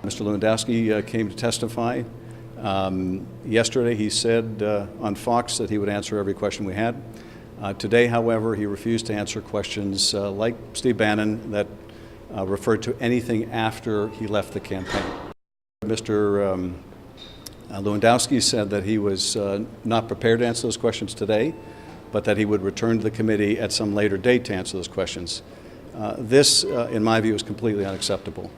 Mr. Lewandowski came to testify. Yesterday he said on Fox that he would answer every question we had. Today, however, he refused to answer questions like Steve Bannon that referred to anything after he left the campaign. Mr. Lewandowski said that he was not prepared to answer those questions today, but that he would return to the committee at some later date to answer those questions. This, in my view, is completely unacceptable.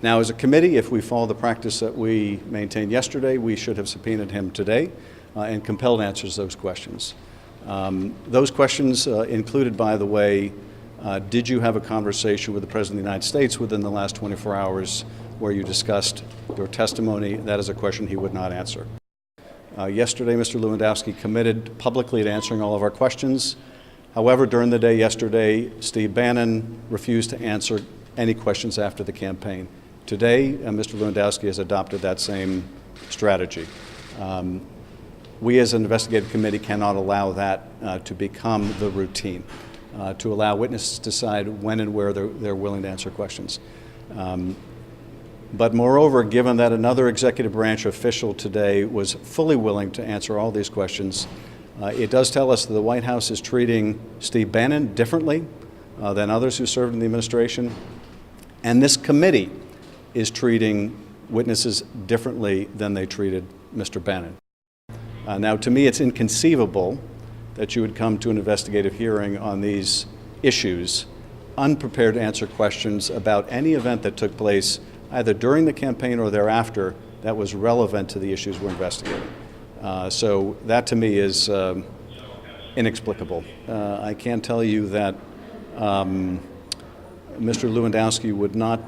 Now, as a committee, if we follow the practice that we maintained yesterday, we should have subpoenaed him today and compelled answers to those questions. Those questions included, by the way, did you have a conversation with the President of the United States within the last 24 hours where you discussed your testimony? That is a question he would not answer. Yesterday, Mr. Lewandowski committed publicly to answering all of our questions. However, during the day yesterday, Steve Bannon refused to answer any questions after the campaign. Today, Mr. Lewandowski has adopted that same strategy. We as an investigative committee cannot allow that to become the routine, to allow witnesses to decide when and where they're willing to answer questions. But moreover, given that another executive branch official today was fully willing to answer all these questions, it does tell us that the White House is treating Steve Bannon differently than others who served in the administration, and this committee is treating witnesses differently than they treated Mr. Bannon. Now, to me, it's inconceivable that you would come to an investigative hearing on these issues unprepared to answer questions about any event that took place either during the campaign or thereafter that was relevant to the issues we're investigating. So that, to me, is inexplicable. I can tell you that Mr. Lewandowski would not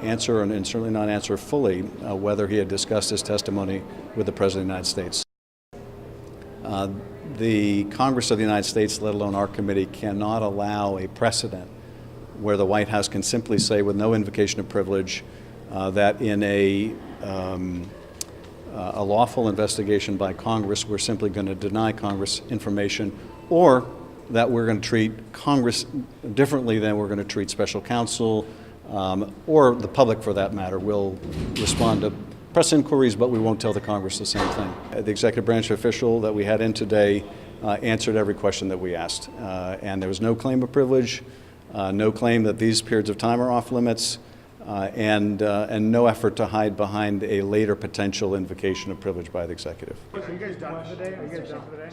answer, and certainly not answer fully, whether he had discussed his testimony with the President of the United States. The Congress of the United States, let alone our committee, cannot allow a precedent where the White House can simply say, with no invocation of privilege, that in a lawful investigation by Congress, we're simply going to deny Congress information, or that we're going to treat Congress differently than we're going to treat special counsel, or the public for that matter. We'll respond to press inquiries, but we won't tell the Congress the same thing. The executive branch official that we had in today answered every question that we asked, and there was no claim of privilege, no claim that these periods of time are off limits, and no effort to hide behind a later potential invocation of privilege by the executive. Are you guys done for the day?